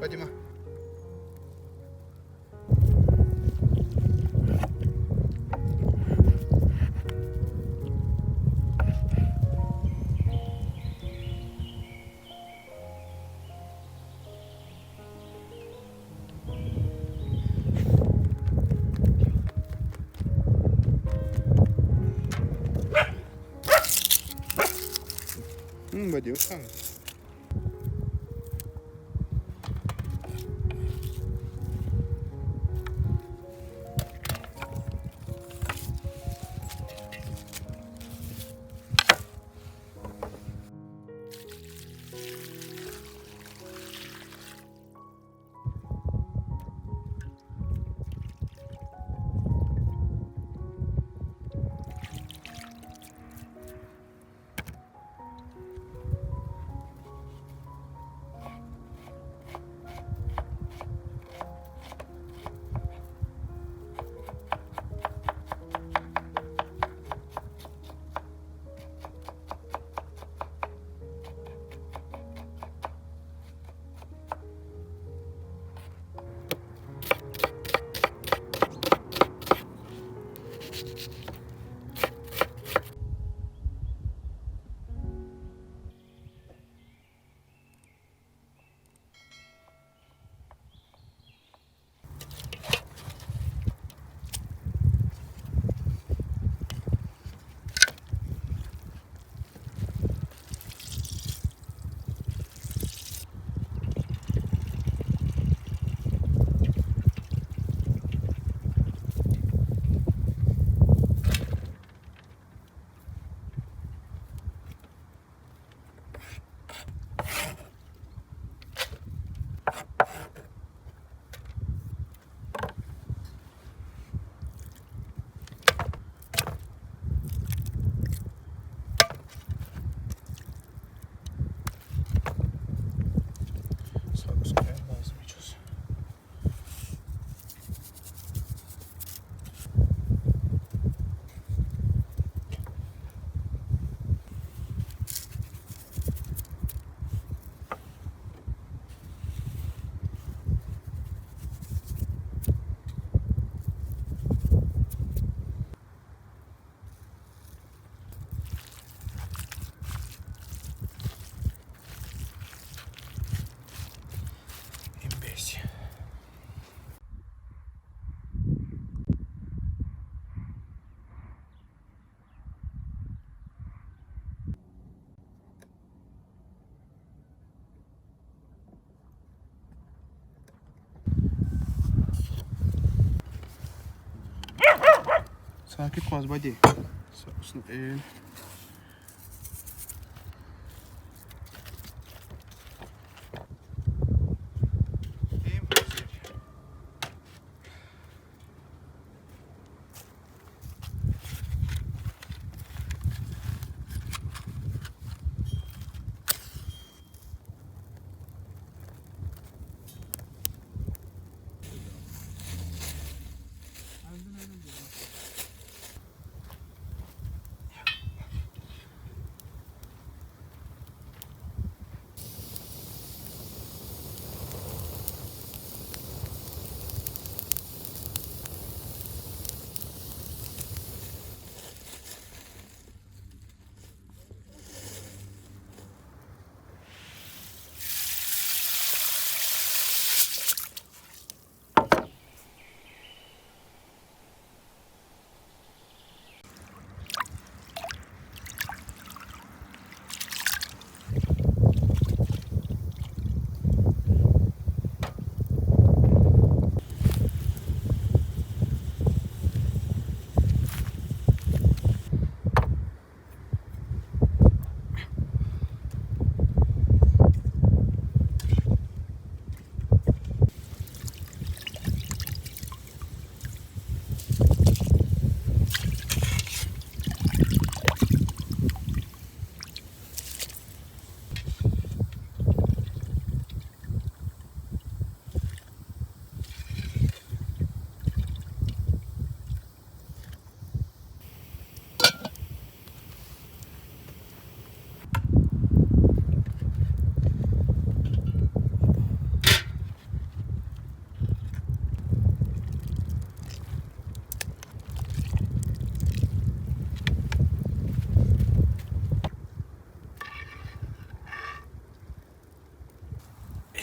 Fatima. Bà điểu khăn. Sakit Koz Badi. Sağ olsun el.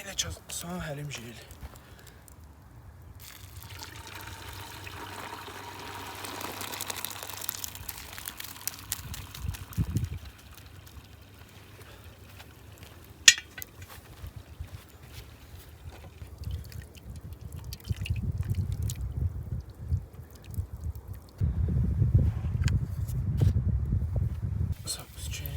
Elə sana həlim jil. Sakız çek.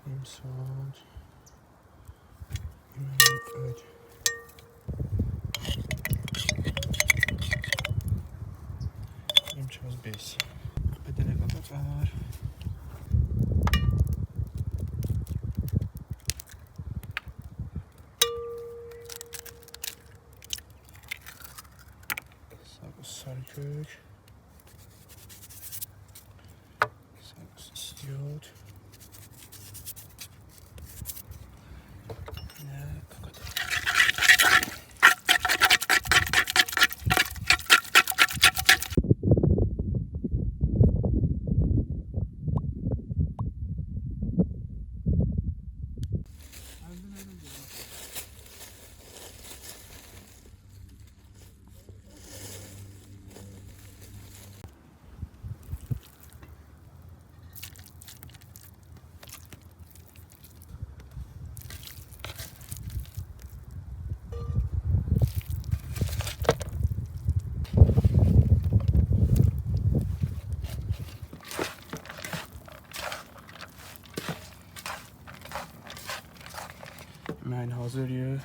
İmsad. Evet. İmçaz 5. Bedene kadar. Sarı kök. Sakız istiyor. Ne kadar? Mən hazırıq.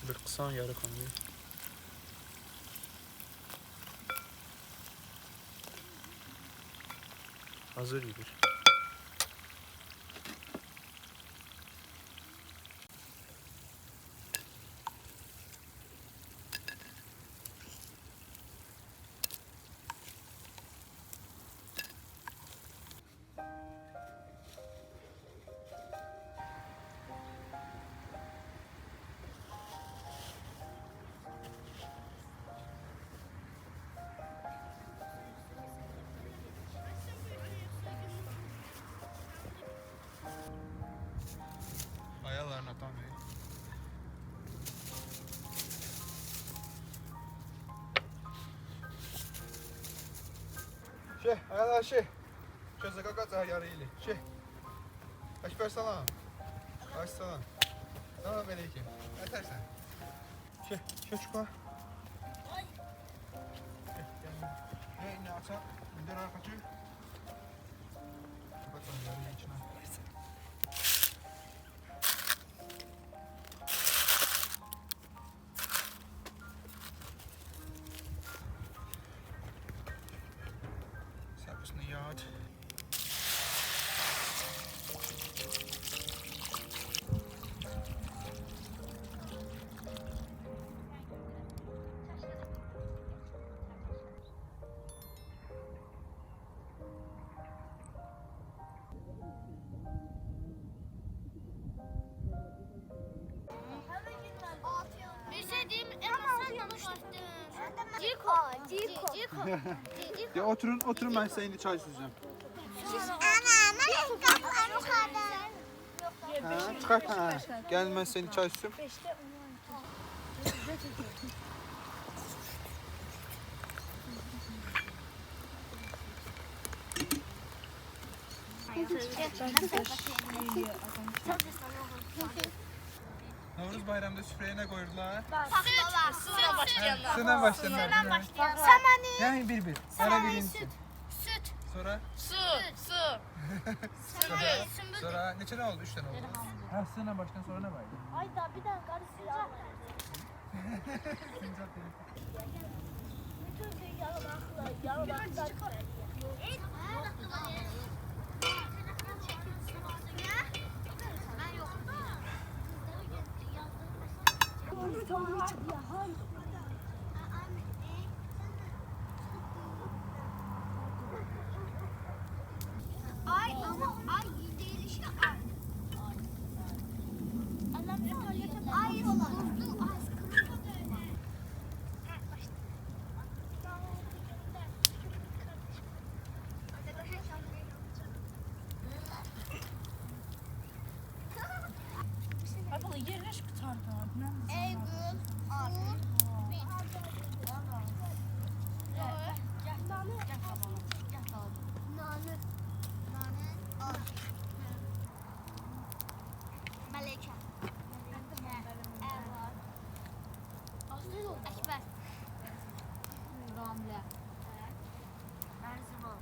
Bir kısan yarı kanıyor. Hazır gibidir. Ayalarına tam iyi. Ayalar Çözde kakat yarı iyili. Ekber salam. Aç salam. Salam aleyküm. Yeter sen. Çocuklar. Ne açar? Müdür arkacı. Kapat yarı içine. Servisini yağd. Ya oturun ben size indi çay süzeceğim. Çıkart Gel ben seni çay süzüm. Navruz bayramda süfreye ne koyurlar? Sıra başlayanlar. Sıra başlayanlar. Samani. Yani bir. Sonra birincisi. Süt. Sonra? Su. Sonra neçe ne oldu? 3 tane oldu. Ha sıra baştan sonra ne vardı? Ay da bir dakika karıştıracak. Bütün köy yalanaklı. Ay ama ay değil işte ay. Ay buzlu az kırmızı böyle. Abla yerleş bir tane daha. Eygül, Arif, Meleke. Ekber. Ramle. Erzurum.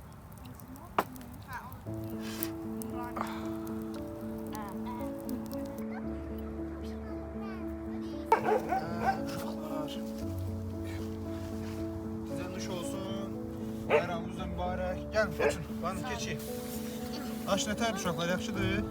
Size nuş olsun. Bayramınızda mübarek. Gel otur. Bana keçi. Aş ne tər uşaqlar yaxşıdır?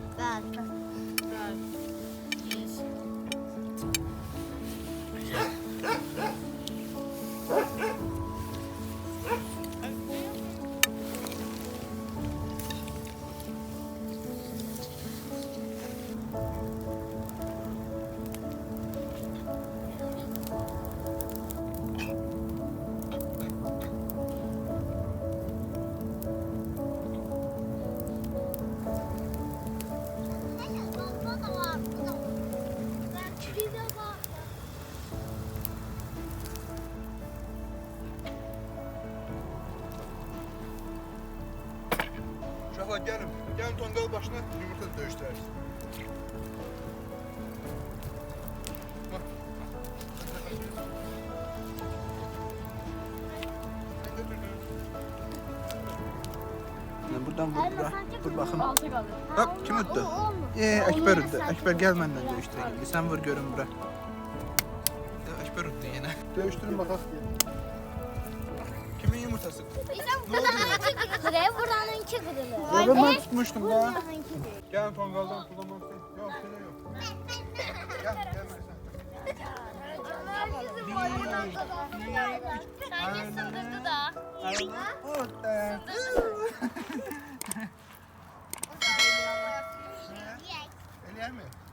Uşaqlar gəlin. Gəlin tonqal başına yumurta döyüşdürərik. Bax. Buradan vur. Dur baxın. Hop, kim ötdü? Ekber ötdü. Ekber gəl məndən döyüşdürək. Sən vur görüm bura. Kırıttı yine. Dövüştürün bakalım. Kimin yumurtası? Buraya buranınki kırılır. Ya ben tutmuştum da. Gel tongaldan kullanmak yok. Yok sene yok. Gel gel Sanki sındırdı da. Aynen.